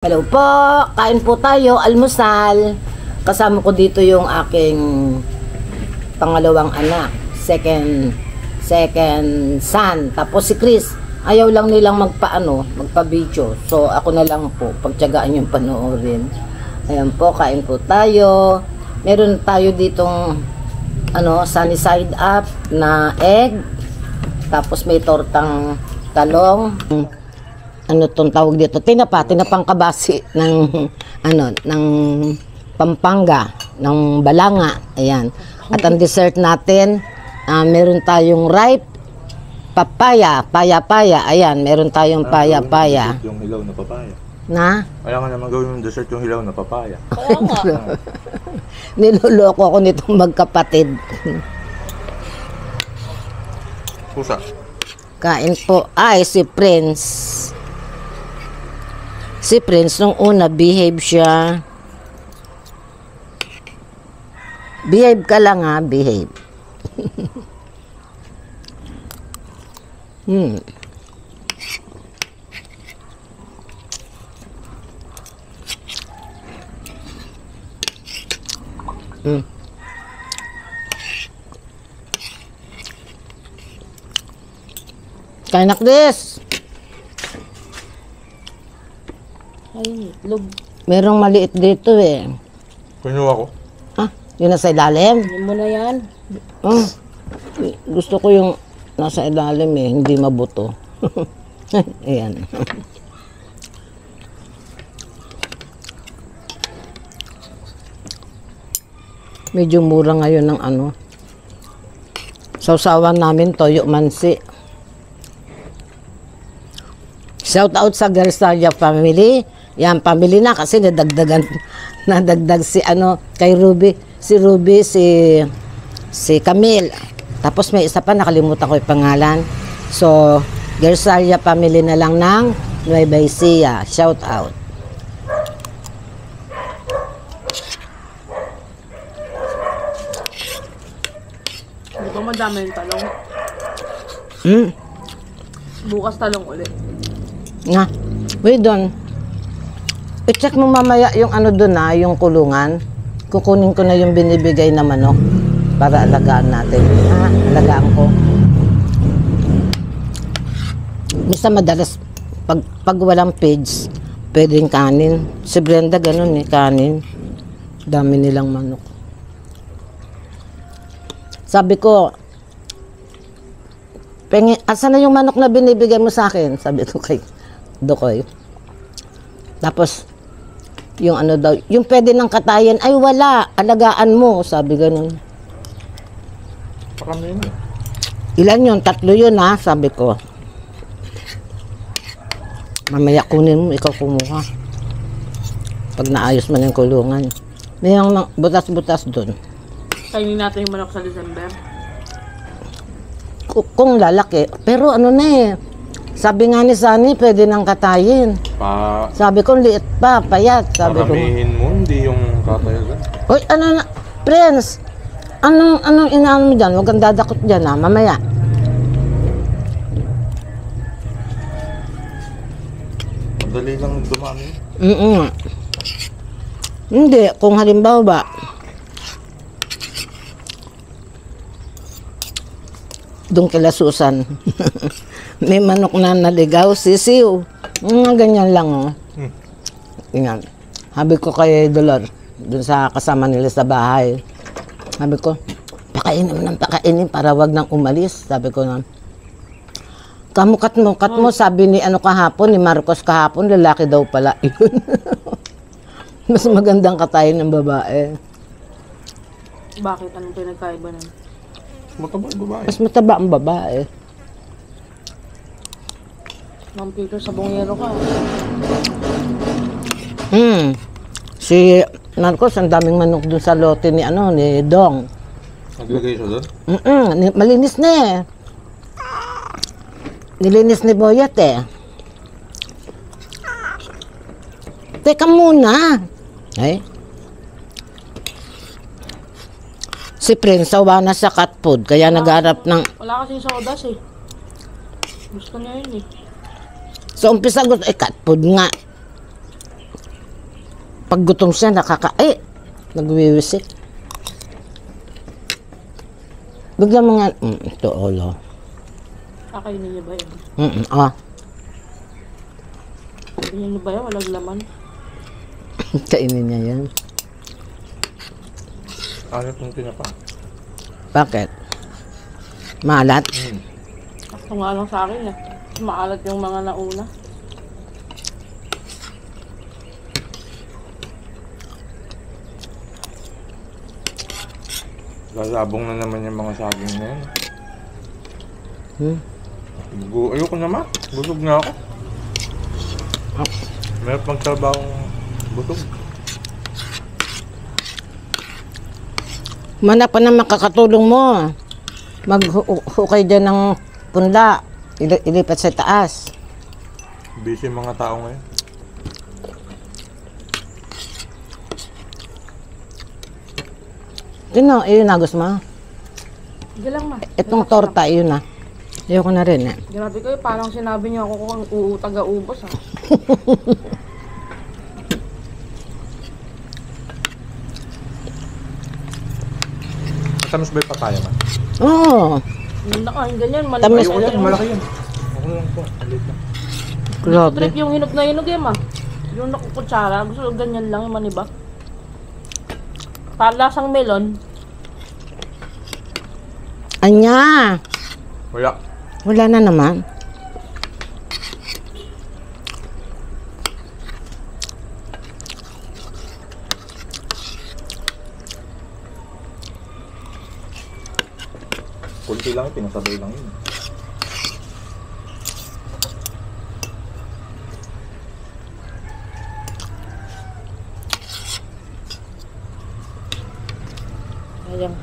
Hello po, kain po tayo, almusal. Kasama ko dito yung aking pangalawang anak, second son. Tapos si Chris, ayaw lang nilang magpa-video. So ako na lang po, pagtiyagaan yung panoorin. Ayan po, kain po tayo. Meron tayo ditong sunny side up na egg. Tapos may tortang talong. Ano tong tawag dito? Tinapang kabasi ng Pampanga, ng Balanga. Ayan. At ang dessert natin, meron tayong ripe papaya, paya-paya. Ayan, meron tayong paya-paya. Yung hilaw na papaya. Na? Kaya nga naman gawin yung dessert yung hilaw na papaya. Kaya nga. Niloloko ako nitong magkapatid. Pusa. Kain po. Ay, si Prince. Si Prince, nung una, behave siya. Behave ka lang ha, behave. Kain na, Chris. Ay, itlog. Merong maliit dito eh. Kinuha ko. Ah, yun nasa ilalim. Hindi mo na yan. Oh, gusto ko yung nasa ilalim eh, hindi mabuto. Ayan. Medyo mura ngayon ng Sausawan namin, toyo mansi. Shout out sa Garzalia family. Yan, family na kasi nadagdag kay Ruby. Si Ruby, si Camille. Tapos may isa pa, nakalimutan ko yung pangalan. So, Garzalia family na lang ng Nueva Ecija. Shout out. Hindi ko madami yung talong. Bukas talong ulit. Nga, wait doon. I-check mo mamaya yung doon yung kulungan. Kukunin ko na yung binibigay na manok para alagaan natin. Alagaan ko. Basta madalas, pag walang pigs, pwedeng kanin. Si Brenda ganun kanin. Dami nilang manok. Sabi ko, asan na yung manok na binibigay mo sa akin? Sabi ko kay Dokoy. Tapos, yung daw, yung pwede ng katayan, ay wala, alagaan mo. Sabi ganun. Parami yun. Ilan yun? 3 yun ha, sabi ko. Mamaya kunin mo, ikaw kumuha. Pag naayos man yung kulungan. May yung butas-butas dun. Kainin natin yung manok sa December. Kung lalaki. Pero sabi nga ni Sunny, pwede nang katayin. Sabi ko, liit pa, payat. Sabi ko, paramihin mo, hindi yung katayagan. Uy, Prince, anong inaano mo dyan? Huwag kang dadakot dyan ha, mamaya. Madali lang dumami. Hindi, kung halimbawa ba, doon kila Susan. May manok na naligaw, sisiw. Ganyan lang, Yan. Sabi ko kay Dolor, doon sa kasama nila sa bahay. Sabi ko, pakainin para wag nang umalis. Sabi ko na, kamukat mo, sabi ni kahapon, ni Marcos kahapon, lalaki daw pala. Yun. Mas magandang katayin ng babae. Bakit? Anong pinagkaiba nun? Mataba ang babae. Mas mataba ang babae. Ma'am Peter, sabongero ka. Si Marcos, ang daming manok dun sa lote ni Dong. Naglagay siya doon? Malinis na eh. Nilinis ni Boyet eh. Teka muna. Ay. Si Prince, sawa na sa cat food, kaya nagharap ng... Wala kasing sodas eh. Gusto niya yun eh. So, umpisa gusto, cat food nga. Pag gutom siya, nagwiwisik. Bigla mo nga, ito, olo. Kakainin niyo ba yun? Kakainin niyo ba yan? Walang laman. Kainin niya yan. Alat ng tinapa. Bakit? Maalat? Ito nga lang sa akin eh. Maalat yung mga nauna. Lalabong na naman yung mga saging na yan. Ayoko naman. Busog na ako. Meron pang trabahong busog. Mana pa na makakatulong mo. Maghukay dyan ng punla. Ilipat sa taas. Busy yung mga tao ngayon. Yun yun na gusto mo. Sige lang ma. Itong torta, yun na. Ayoko na rin eh. Grabe kayo, parang sinabi niyo ako kung taga-ubos ha. Matamis ba yung papaya man? Oo. Yung nakain ganyan, Tamis. Ayoko yan, malaki yan. Ako lang po, maliit lang. Grabe. Trip yung hinog na hinog eh ma. Yung nakukutsara, gusto ko ganyan lang, maniba. Para lasang melon. Anya. Wala. Wala na naman. Kunti lang, pinasabay lang yun. Ayan.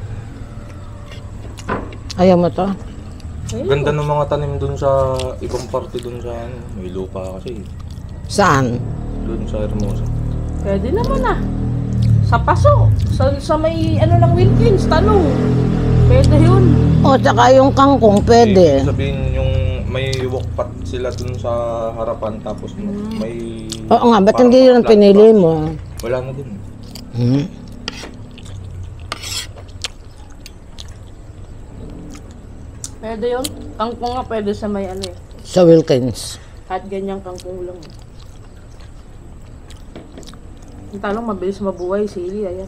Ayaw mo to? Ganda ng mga tanim dun sa ibang parte dun sa ano, may lupa kasi. Saan? Dun sa Hermosa. Pwede naman ah. Sa paso. Sa may ano ng Wilkins, tanong. Pwede yun. O, tsaka yung kangkong, pwede. Ibig sabihin yung may walkpath sila dun sa harapan tapos may... Oo nga, ba't parang hindi yun ang flat pinili box. mo? Wala na dun. Pwede yun. Kangkong nga pwede sa may ano eh. Sa Wilkins. Kahit ganyang kangkong lang. Yung talong mabilis mabuhay, sili, ayan.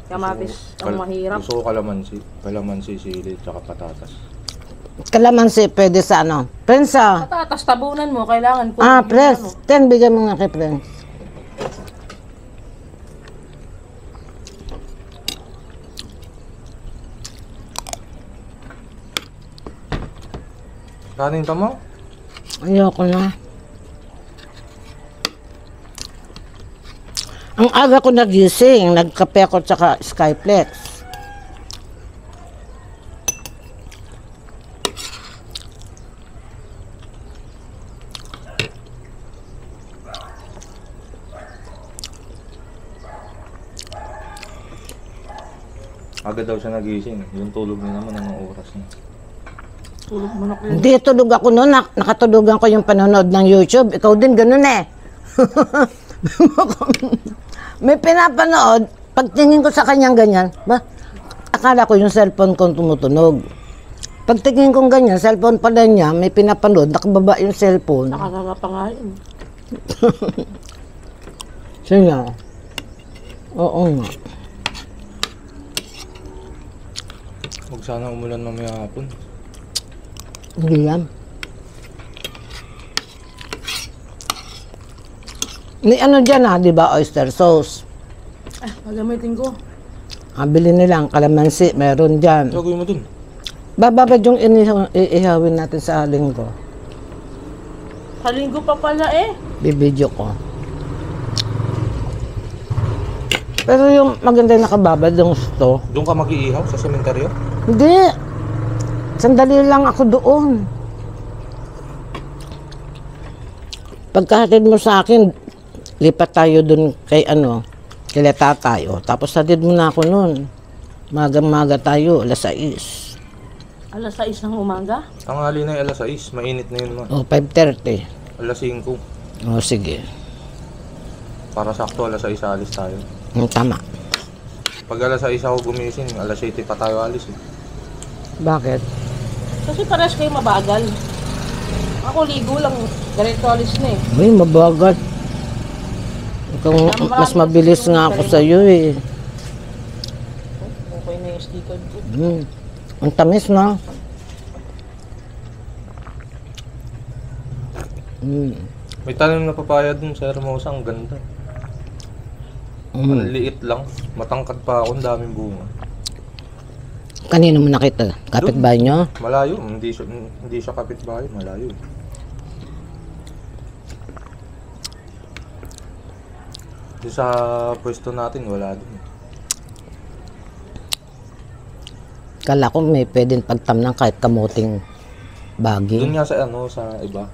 Kamatis, ang mahirap. Gusto ko kalamansi, sili, tsaka patatas. Kalamansi, pwede sa ano? Prensa. Patatas, tabunan mo, kailangan. Press. 10, bigyan mo nga kay Prensa. Kanin ka mo? Ayoko na. Ang aga ko nagising, nagkape ako tsaka Skyflex. Aga daw siya nagising. Yung tulog niya naman, anong oras niya? Tulog manok yun. Hindi, tulog ako noon. Nakatulogan ko yung panonood ng YouTube. Ikaw din, ganun eh. May pinapanood, pagtingin ko sa kanyang ganyan, akala ko yung cellphone ko tumutunog. Pagtingin ko ganyan, cellphone pala niya, may pinapanood, nakababa yung cellphone. Nakagaga pa nga yun. Sige. Oo nga. Huwag sana umulan mamaya hapon. Hindi yan. May ano dyan di ba? Oyster sauce. Magamitin ko. Bili nilang kalamansi, meron dyan. Gagawin mo dun. Bababad yung iihawin natin sa linggo. Sa linggo pa pala eh. Bibidyo ko. Pero yung maganda yung nakababad yung gusto. Doon ka mag-iihaw sa sementeryo? Hindi. Sandali lang ako doon. Pagkahatid mo sa akin, lipat tayo doon kay kila tatay. Tapos hatid mo na ako noon. Maga-maga tayo, alas 6. Alas 6 ng umaga? Tanghali na yung alas 6, mainit na yun ma. 5:30. Alas 5. Sige. Para sakto, alas 6 alis tayo. Tama. Pag alas 6 ako gumising, alas 7 pa tayo alis eh. Bakit? Kasi parehas kayo mabagal. Ako ligo lang, diretso alis na eh. Ay, mabagal. Ikaw, mas mabilis nga ako sa'yo eh. Okay na yung sticker ko. Ang tamis na. May tanim na papaya dun sa Hermosa, ang ganda. Ang liit lang, matangkad pa ako, ang daming bunga. Kanino mo nakita? Kapitbahay nyo? Malayo, hindi siya kapitbahay, malayo. Doon sa pwesto natin, wala din. Kala ko may pwedeng pagtamnan kahit kamuting baging. Doon nga sa sa iba.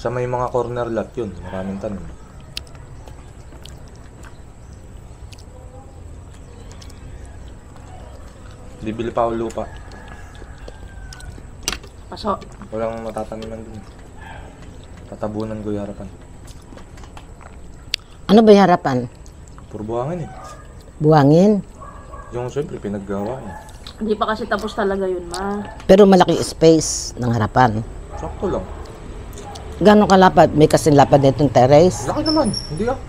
Sa may mga corner lot yun, maraming tanim. Bibili pa ako lupa. Paso. Walang matataniman dun. Tatabunan ko yung harapan. Ano ba yung harapan? Puro buhangin eh. Buhangin? Yung siyempre pinaggawa niya. Hindi pa kasi tapos talaga yun, ma. Pero malaki space ng harapan. Sakto lang. Gano'ng kalapad? May kasing lapad nitong terrace? Laki naman. Hindi ah.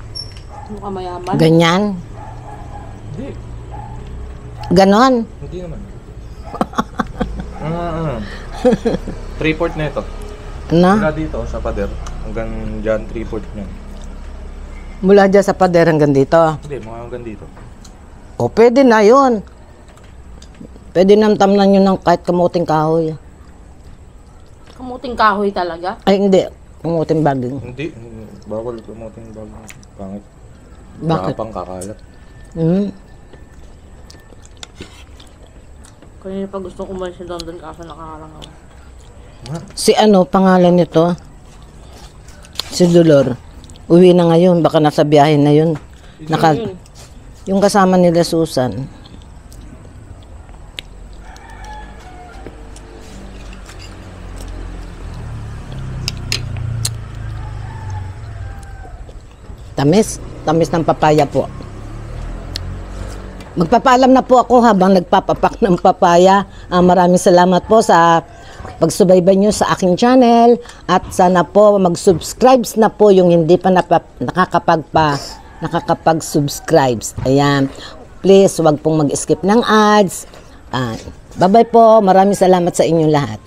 Mukha mayaman. Ganyan? Hindi. Ganon? Hindi naman. 3/4 na ito. Na? Mula dito sa pader hanggang dyan 3/4 niyan. Mula dyan sa pader hanggang dito? Hindi, mga hanggang dito. O, pwede na yun. Pwede nang tamnan nyo ng kahit kamuting kahoy. Kamuting kahoy talaga. Ay, hindi. Kamuting baging. Hindi, bawal kumating bago. Pangit. Bakit? Pang kakalat. Kanina pa gusto ko umalis sa London kaso nakakarang ako. Si ano, pangalan nito? Si Dolor. Uwi na ngayon, baka nasa biyahe na yun. Yun. Yung kasama nila Susan. Tamis. Tamis ng papaya po. Magpapaalam na po ako habang nagpapapak ng papaya. Maraming salamat po sa pagsubaybay nyo sa aking channel. At sana po mag-subscribe na po yung hindi pa nakakapag-subscribe. Ayan. Please, wag pong mag-skip ng ads. Bye-bye po. Maraming salamat sa inyong lahat.